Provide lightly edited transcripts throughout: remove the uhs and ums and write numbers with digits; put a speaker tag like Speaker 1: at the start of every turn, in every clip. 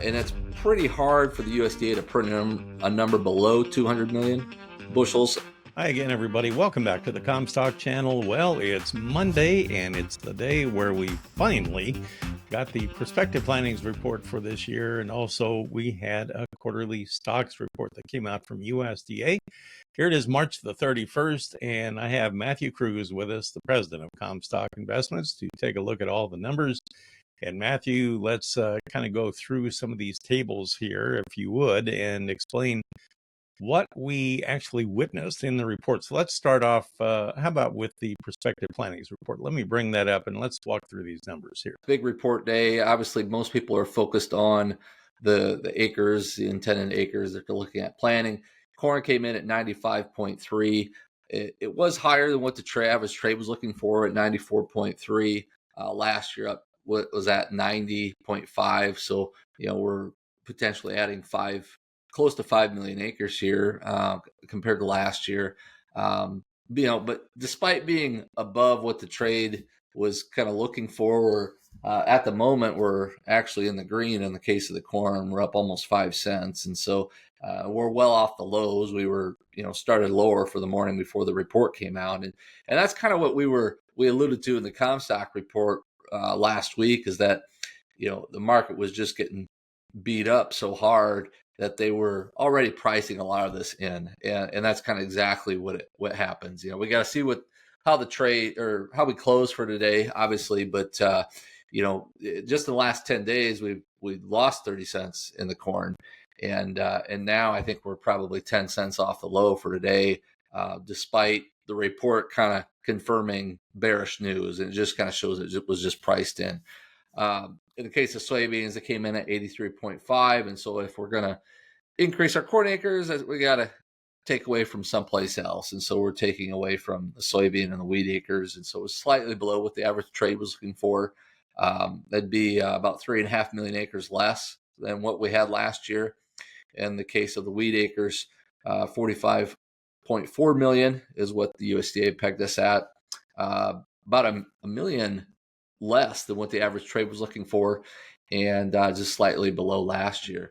Speaker 1: and it's pretty hard for the USDA to print a number below 200 million bushels.
Speaker 2: Hi again, everybody. Welcome back to the Comstock channel. Well, it's Monday, and it's the day where we finally got the Prospective Plantings Report for this year, and also we had a quarterly stocks report that came out from USDA. Here it is, March the 31st, and I have Matthew Kruse with us, the president of Comstock Investments, to take a look at all the numbers. And Matthew, let's kind of go through some of these tables here, if you would, and explain what we actually witnessed in the report. So let's start off, how about with the Prospective Plantings Report? Let me bring that up and let's walk through these numbers here.
Speaker 1: Big report day. Obviously, most people are focused on the acres, the intended acres that they're looking at planting. Corn came in at 95.3. It was higher than what the average trade was looking for at 94.3. Last year up was at 90.5. So, we're potentially adding close to 5 million acres here compared to last year. But despite being above what the trade was kind of looking for, at the moment we're actually in the green in the case of the corn. We're up almost 5 cents, and so we're well off the lows. We were started lower for the morning before the report came out, and that's kind of what we alluded to in the Comstock report last week, is that the market was just getting beat up so hard that they were already pricing a lot of this in, and that's kind of exactly what happens. We got to see how the trade or how we close for today, obviously, but just in the last 10 days we lost 30 cents in the corn, and now I think we're probably 10 cents off the low for today, despite the report kind of confirming bearish news, and it just kind of shows it was just priced in. In the case of soybeans, it came in at 83.5. And so if we're going to increase our corn acres, we got to take away from someplace else. And so we're taking away from the soybean and the wheat acres. And so it was slightly below what the average trade was looking for. That'd be about 3.5 million acres less than what we had last year. In the case of the wheat acres, 45.4 million is what the USDA pegged us at. About a million less than what the average trade was looking for, and just slightly below last year.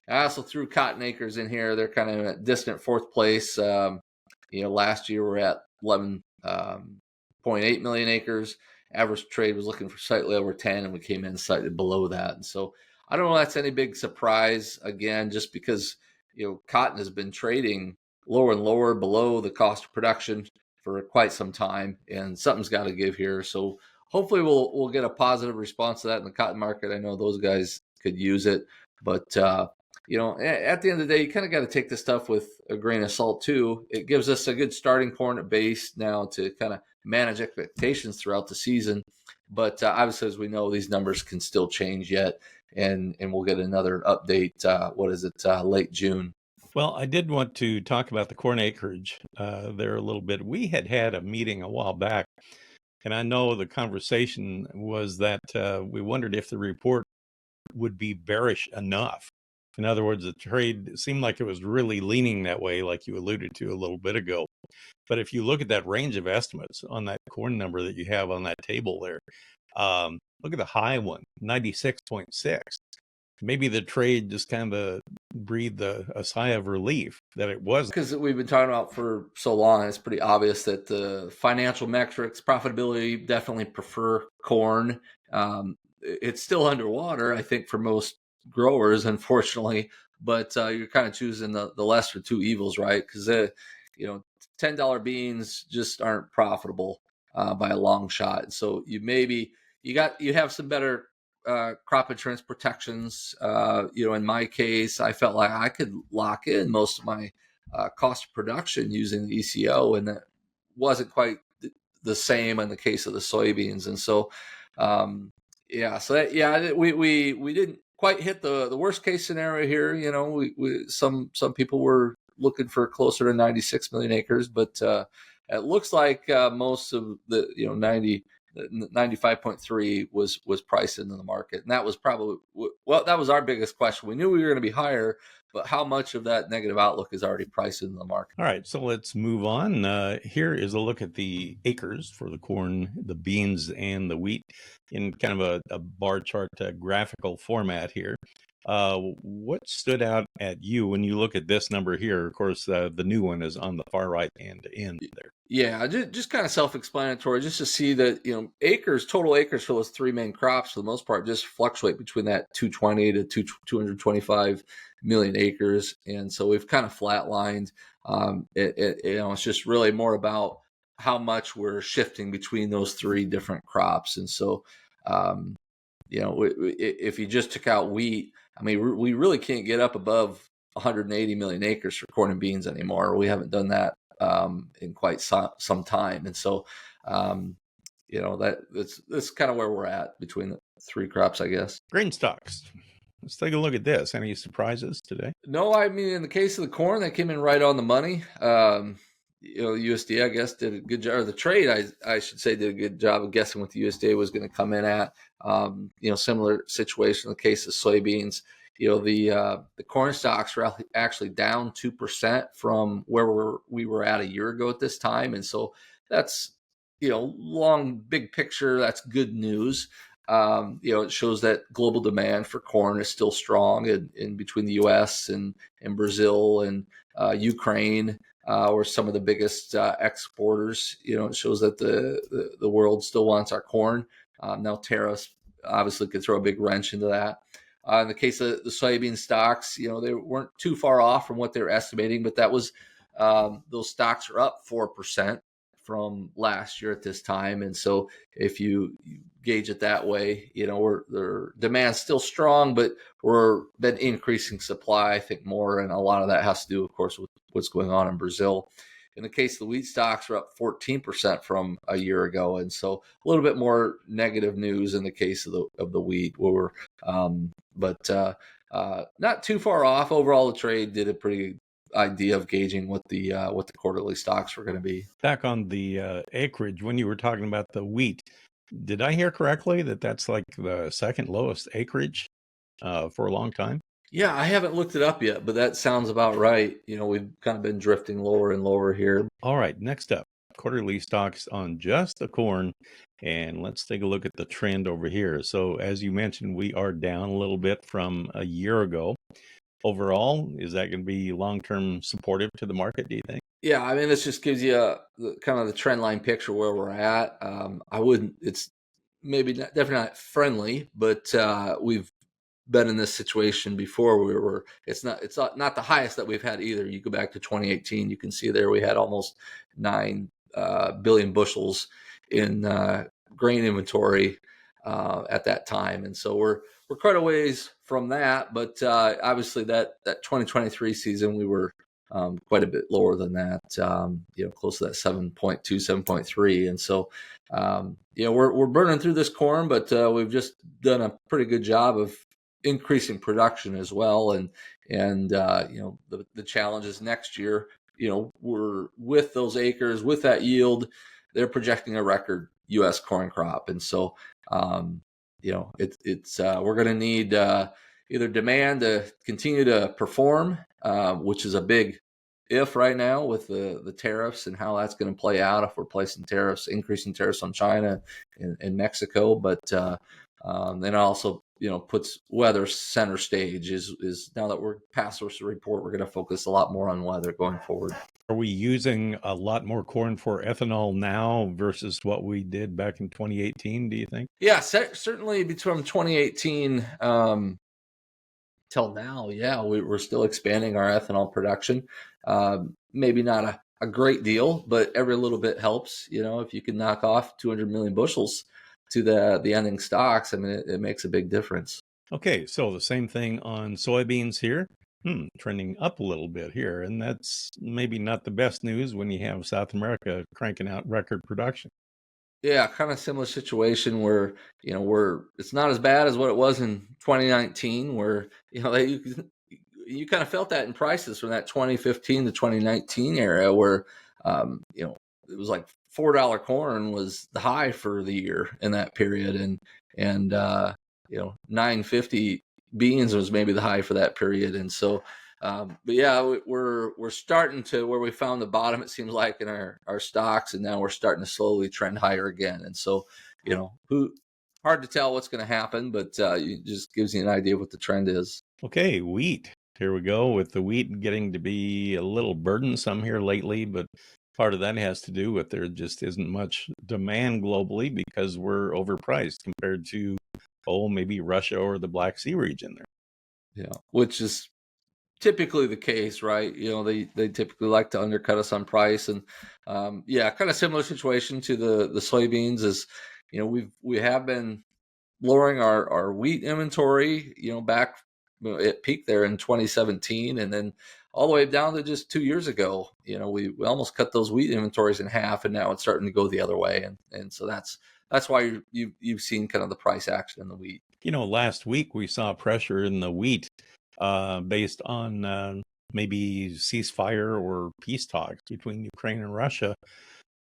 Speaker 1: I also threw cotton acres in here. They're kind of at distant fourth place. Last year we're at 11.8 million acres. Average trade was looking for slightly over 10, and we came in slightly below that. And so I don't know if that's any big surprise, again, just because cotton has been trading lower and lower below the cost of production for quite some time, and something's got to give here. So hopefully we'll get a positive response to that in the cotton market. I know those guys could use it, but at the end of the day, you kind of got to take this stuff with a grain of salt too. It gives us a good starting point at base now to kind of manage expectations throughout the season. But obviously, as we know, these numbers can still change yet, and we'll get another update. Late June.
Speaker 2: Well, I did want to talk about the corn acreage there a little bit. We had a meeting a while back, and I know the conversation was that we wondered if the report would be bearish enough. In other words, the trade seemed like it was really leaning that way, like you alluded to a little bit ago. But if you look at that range of estimates on that corn number that you have on that table there, look at the high one, 96.6. Maybe the trade just kind of breathed a sigh of relief that it wasn't.
Speaker 1: Because we've been talking about for so long, it's pretty obvious that the financial metrics, profitability, definitely prefer corn. It's still underwater, I think, for most growers, unfortunately, but you're kind of choosing the lesser of two evils, right? Because $10 beans just aren't profitable by a long shot. So you have some better crop insurance protections. In my case, I felt like I could lock in most of my cost of production using the ECO, and that wasn't quite the same in the case of the soybeans. And so, we didn't quite hit the worst case scenario here. Some people were looking for closer to 96 million acres, but it looks like most of the 95.3 was priced into the market, and that was probably that was our biggest question. We knew we were going to be higher, but how much of that negative outlook is already priced into the market?
Speaker 2: All right, so let's move on. Here is a look at the acres for the corn, the beans, and the wheat in kind of a bar chart graphical format here. What stood out at you when you look at this number here? Of course, the new one is on the far right end there.
Speaker 1: Yeah, just kind of self-explanatory, just to see that, total acres for those three main crops, for the most part, just fluctuate between that 220 to 225 million acres. And so we've kind of flatlined. It's just really more about how much we're shifting between those three different crops. And so, um, if you just took out wheat, I mean, we really can't get up above 180 million acres for corn and beans anymore. We haven't done that in quite some time. And so, that's kind of where we're at between the three crops, I guess.
Speaker 2: Grain stocks. Let's take a look at this. Any surprises today?
Speaker 1: No, I mean, in the case of the corn, they came in right on the money. USDA, I guess, did a good job, or the trade, I should say, did a good job of guessing what the USDA was going to come in at. Similar situation in the case of soybeans. The corn stocks were actually down 2% from where we were at a year ago at this time, and so that's long big picture. That's good news. It shows that global demand for corn is still strong in between the U.S. and Brazil and Ukraine. We're some of the biggest exporters. It shows that the world still wants our corn. Now tariffs obviously could throw a big wrench into that. In the case of the soybean stocks, they weren't too far off from what they were estimating, but that was those stocks are up 4% from last year at this time. And so if you gauge it that way, their demand's still strong, but we're been increasing supply, I think, more. And a lot of that has to do, of course, with what's going on in Brazil. In the case of the wheat stocks, we're up 14% from a year ago. And so a little bit more negative news in the case of the wheat, where we're, not too far off. Overall, the trade did a pretty idea of gauging what the quarterly stocks were going to be.
Speaker 2: Back on the acreage, when you were talking about the wheat, did I hear correctly that that's like the second lowest acreage for a long time?
Speaker 1: Yeah, I haven't looked it up yet, but that sounds about right. We've kind of been drifting lower and lower here.
Speaker 2: All right, next up, quarterly stocks on just the corn. And let's take a look at the trend over here. So as you mentioned, we are down a little bit from a year ago. Overall, is that going to be long-term supportive to the market, do you think?
Speaker 1: Yeah, I mean, this just gives you kind of the trend line picture where we're at. It's maybe definitely not friendly, but we've been in this situation before. It's not the highest that we've had either. You go back to 2018, you can see there we had almost 9 billion bushels in grain inventory at that time, and so we're quite a ways from that. But obviously that 2023 season we were quite a bit lower than that, close to that 7.2, 7.3. And so, we're burning through this corn, but we've just done a pretty good job of increasing production as well. And the challenges next year, we're with those acres, with that yield, they're projecting a record U.S. corn crop. And so, we're going to need either demand to continue to perform, which is a big if right now with the tariffs and how that's going to play out if we're placing tariffs, increasing tariffs on China and Mexico. But then also, puts weather center stage is now that we're past this report, we're going to focus a lot more on weather going forward.
Speaker 2: Are we using a lot more corn for ethanol now versus what we did back in 2018, do you think?
Speaker 1: Yeah, certainly between 2018 till now, yeah, we're still expanding our ethanol production. Maybe not a great deal, but every little bit helps. If you can knock off 200 million bushels to the ending stocks, I mean, it makes a big difference.
Speaker 2: Okay, so the same thing on soybeans here. Trending up a little bit here, and that's maybe not the best news when you have South America cranking out record production.
Speaker 1: Yeah, kind of similar situation where it's not as bad as what it was in 2019, where you kind of felt that in prices from that 2015 to 2019 era, where it was like $4 corn was the high for the year in that period, and $9.50 beans was maybe the high for that period. And so, but yeah, we're starting to where we found the bottom, it seems like, in our stocks, and now we're starting to slowly trend higher again. And so, hard to tell what's going to happen, but it just gives you an idea of what the trend is.
Speaker 2: Okay, wheat. Here we go with the wheat getting to be a little burdensome here lately, but part of that has to do with there just isn't much demand globally because we're overpriced compared to, maybe Russia or the Black Sea region there.
Speaker 1: Yeah, which is typically the case, right? They typically like to undercut us on price, and yeah, kind of similar situation to the soybeans is, we have been lowering our wheat inventory, back at peak there in 2017, and then all the way down to just 2 years ago. We almost cut those wheat inventories in half, and now it's starting to go the other way, and so that's why you've seen kind of the price action in the wheat.
Speaker 2: Last week we saw pressure in the wheat based on maybe ceasefire or peace talks between Ukraine and Russia.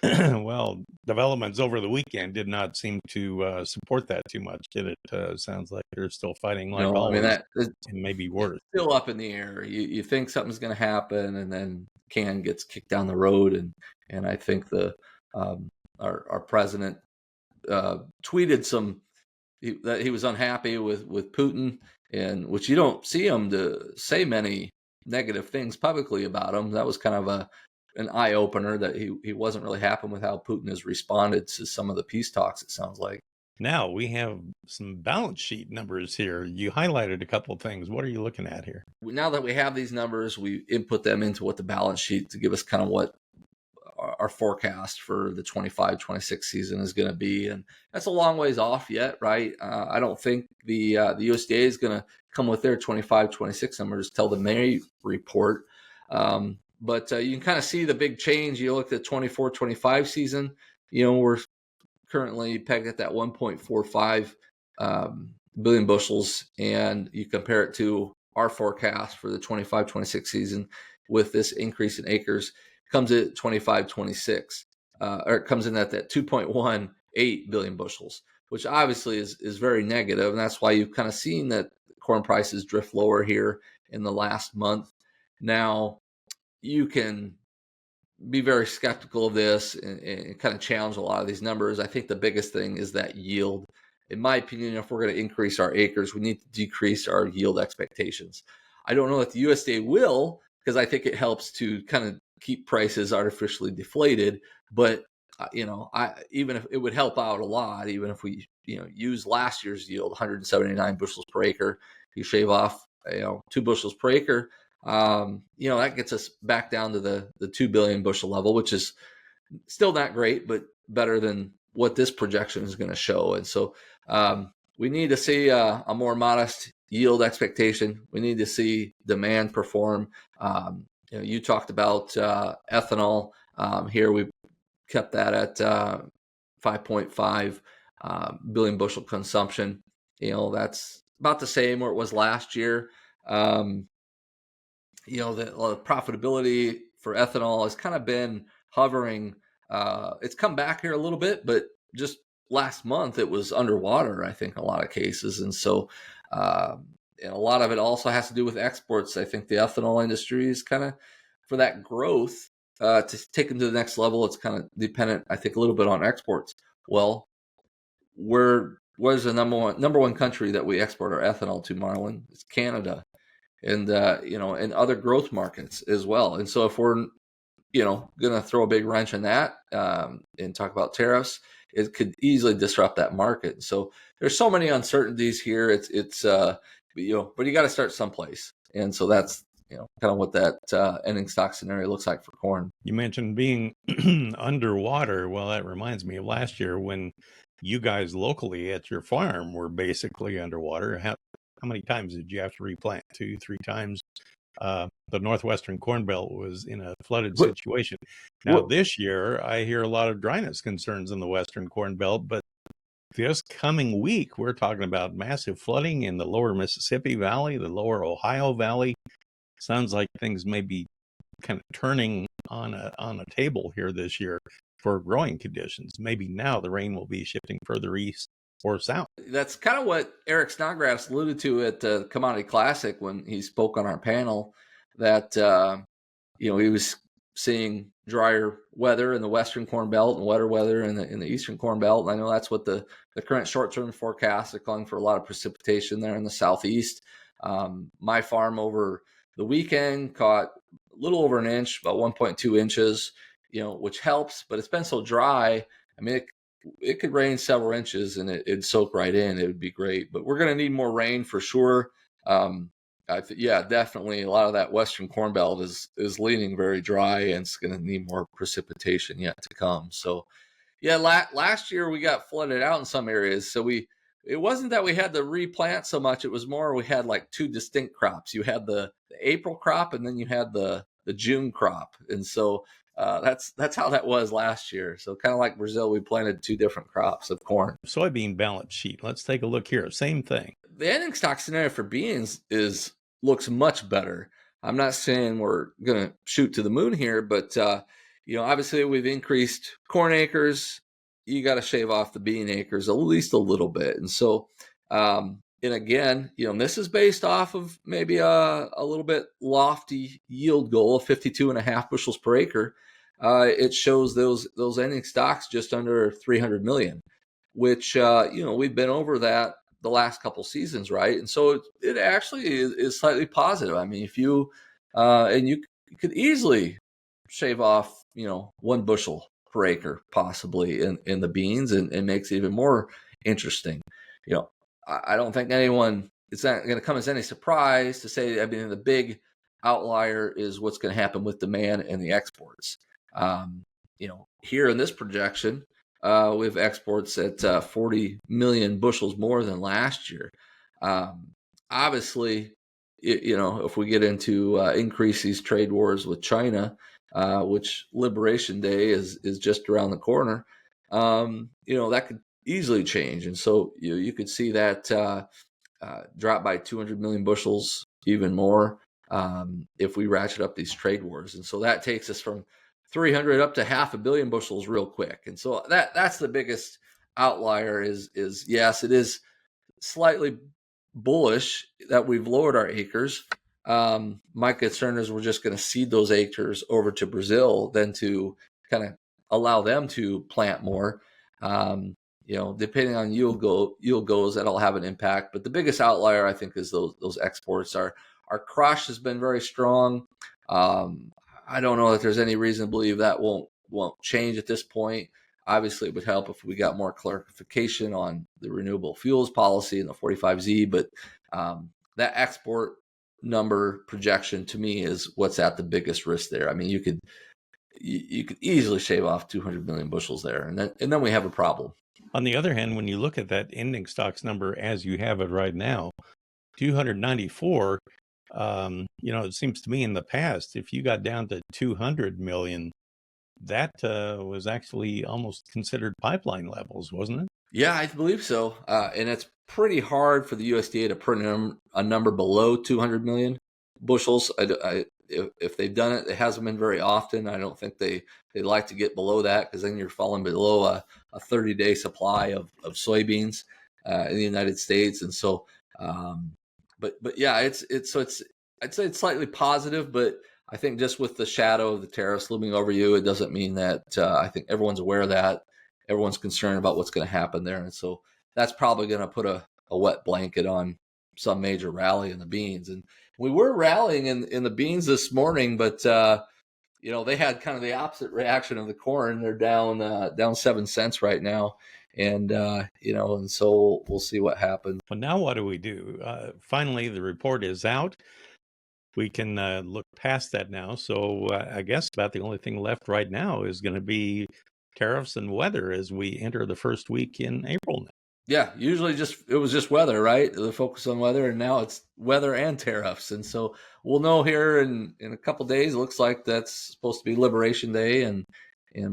Speaker 2: Well, developments over the weekend did not seem to support that too much, did it? Sounds like they're still fighting like
Speaker 1: I mean,
Speaker 2: always,
Speaker 1: that
Speaker 2: and maybe
Speaker 1: it's
Speaker 2: worse.
Speaker 1: still up in the air. You think something's going to happen, and then can gets kicked down the road, and I think the our president tweeted that he was unhappy with Putin, and which you don't see him to say many negative things publicly about him. That was kind of an eye opener that he wasn't really happy with how Putin has responded to some of the peace talks. It sounds like.
Speaker 2: Now we have some balance sheet numbers here. You highlighted a couple of things. What are you looking at here?
Speaker 1: Now that we have these numbers, we input them into what the balance sheet to give us kind of what our forecast for the 25-26 season is going to be, and that's a long ways off yet, right? I don't think the USDA is going to come with their 25-26 numbers till the May report, but you can kind of see the big change. You look at the 24-25 season, we're currently pegged at that 1.45 billion bushels, and you compare it to our forecast for the 25-26 season with this increase in acres, comes at 25-26, or it comes in at that 2.18 billion bushels, which obviously is very negative, and that's why you've kind of seen that corn prices drift lower here in the last month. Now, you can be very skeptical of this and kind of challenge a lot of these numbers. I think the biggest thing is that yield. In my opinion, if we're going to increase our acres, we need to decrease our yield expectations. I don't know if the USDA will, because I think it helps to kind of keep prices artificially deflated. But I even if it would help out a lot, even if we use last year's yield, 179 bushels per acre, you shave off 2 bushels per acre. That gets us back down to the 2 billion bushel level, which is still not great, but better than what this projection is going to show. And so we need to see a more modest yield expectation. We need to see demand perform. You talked about ethanol. Here we kept that at 5.5 billion bushel consumption. That's about the same where it was last year. The profitability for ethanol has kind of been hovering. It's come back here a little bit, but just last month it was underwater, I think, in a lot of cases. And so and a lot of it also has to do with exports. I think the ethanol industry is kind of, for that growth to take them to the next level, it's kind of dependent, I think, a little bit on exports. Well, where's the number one country that we export our ethanol to, Marlin? It's Canada. And and other growth markets as well. And so if we're going to throw a big wrench in that and talk about tariffs, it could easily disrupt that market. So there's so many uncertainties here. It's but you got to start someplace. And so that's kind of what that ending stock scenario looks like for corn.
Speaker 2: You mentioned being underwater. Well, that reminds me of last year when you guys locally at your farm were basically underwater. How many times did you have to replant? 2, 3 times? The Northwestern Corn Belt was in a flooded situation. Now, this year, I hear a lot of dryness concerns in the Western Corn Belt, but this coming week, we're talking about massive flooding in the lower Mississippi Valley, the lower Ohio Valley. Sounds like things may be kind of turning on a table here this year for growing conditions. Maybe now the rain will be shifting further east or south.
Speaker 1: That's kind of what Eric Snodgrass alluded to at the Commodity Classic when he spoke on our panel, that he was seeing drier weather in the Western Corn Belt and wetter weather in the Eastern Corn Belt. And I know that's what the current short-term forecasts are calling for, a lot of precipitation there in the Southeast. My farm over the weekend caught a little over an inch, about 1.2 inches, which helps, but it's been so dry. I mean, it could rain several inches and it'd soak right in. It would be great, but we're going to need more rain for sure. Yeah, definitely. A lot of that Western Corn Belt is leaning very dry, and it's going to need more precipitation yet to come. So, yeah, last year we got flooded out in some areas. So it wasn't that we had to replant so much. It was more we had like two distinct crops. You had the April crop, and then you had the June crop, and so that's how that was last year. So kind of like Brazil, we planted two different crops of corn.
Speaker 2: Soybean balance sheet. Let's take a look here. Same thing.
Speaker 1: The ending stock scenario for beans looks much better. I'm not saying we're going to shoot to the moon here, but obviously we've increased corn acres. You got to shave off the bean acres at least a little bit, and so and again, this is based off of maybe a little bit lofty yield goal of 52.5 bushels per acre. It shows those ending stocks just under 300 million, which we've been over that the last couple seasons, right? And so it actually is slightly positive. I mean, if you and you could easily shave off 1 bushel per acre possibly in the beans, and makes it even more interesting. I don't think it's not going to come as any surprise to say, I mean, the big outlier is what's going to happen with demand and the exports. Here in this projection, we have exports at 40 million bushels more than last year. Obviously, if we get into increase these trade wars with China, which Liberation Day is just around the corner, that could easily change. And so you could see that drop by 200 million bushels, even more, if we ratchet up these trade wars. And so that takes us from 300 up to 500 million bushels real quick. And so that's the biggest outlier is yes, it is slightly bullish that we've lowered our acres. My concern is we're just going to cede those acres over to Brazil than to kind of allow them to plant more. Depending on yield goes, that'll have an impact. But the biggest outlier, I think, is those exports. Our crush has been very strong. I don't know that there's any reason to believe that won't change at this point. Obviously, it would help if we got more clarification on the renewable fuels policy and the 45Z. But that export number projection to me is what's at the biggest risk there. I mean, you could easily shave off 200 million bushels there, and then we have a problem.
Speaker 2: On the other hand, when you look at that ending stocks number as you have it right now, 294, it seems to me in the past, if you got down to 200 million, that was actually almost considered pipeline levels, wasn't it?
Speaker 1: Yeah, I believe so. And it's pretty hard for the USDA to print a number below 200 million bushels. If they've done it, it hasn't been very often. I don't think they like to get below that, because then you're falling below a 30-day supply of soybeans in the United States. And so, but yeah, I'd say it's slightly positive, but I think just with the shadow of the tariffs looming over you, it doesn't mean that I think everyone's aware of that. Everyone's concerned about what's going to happen there. And so that's probably going to put a wet blanket on some major rally in the beans. And we were rallying in the beans this morning, but they had kind of the opposite reaction of the corn. They're down 7 cents right now. And, and so we'll see what happens.
Speaker 2: Well, now what do we do? Finally, the report is out. We can look past that now. So I guess about the only thing left right now is going to be tariffs and weather as we enter the first week in April now.
Speaker 1: Yeah, usually it was just weather, right? The focus on weather, and now it's weather and tariffs. And so we'll know here in a couple of days. It looks like that's supposed to be Liberation Day, and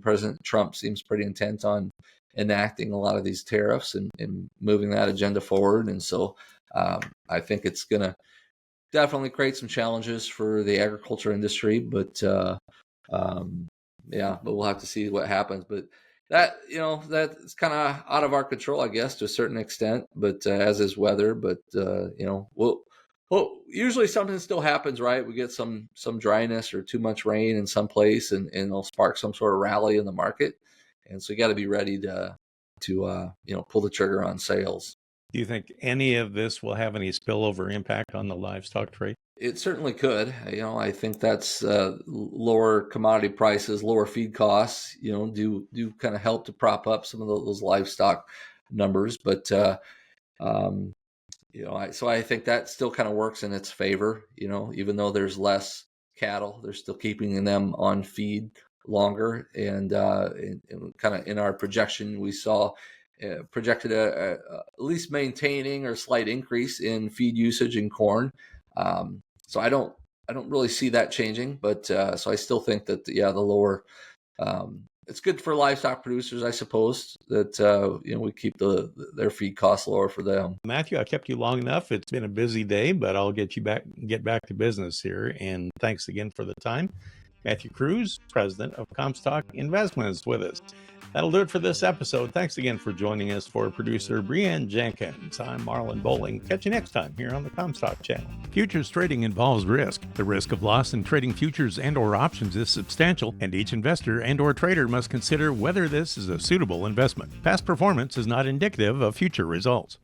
Speaker 1: President Trump seems pretty intent on enacting a lot of these tariffs and moving that agenda forward. And so I think it's going to definitely create some challenges for the agriculture industry, but we'll have to see what happens. But that's kind of out of our control, I guess, to a certain extent, but as is weather. But usually something still happens, right? We get some dryness or too much rain in some place, and it'll spark some sort of rally in the market. And so you got to be ready to pull the trigger on sales.
Speaker 2: Do you think any of this will have any spillover impact on the livestock trade?
Speaker 1: It certainly could. I think that's lower commodity prices, lower feed costs. Do kind of help to prop up some of those livestock numbers. But um, so I think that still kind of works in its favor. Even though there's less cattle, they're still keeping them on feed longer. And kind of in our projection, we saw projected at least maintaining or slight increase in feed usage in corn. So I don't really see that changing, but so I still think that the lower, it's good for livestock producers, I suppose, that we keep their feed costs lower for them.
Speaker 2: Matthew, I kept you long enough. It's been a busy day, but I'll get back to business here. And thanks again for the time. Matthew Kruse, president of Comstock Investments, with us. That'll do it for this episode. Thanks again for joining us. For producer Brianne Jenkins, I'm Marlin Bohling. Catch you next time here on the Comstock channel. Futures trading involves risk. The risk of loss in trading futures and or options is substantial, and each investor and or trader must consider whether this is a suitable investment. Past performance is not indicative of future results.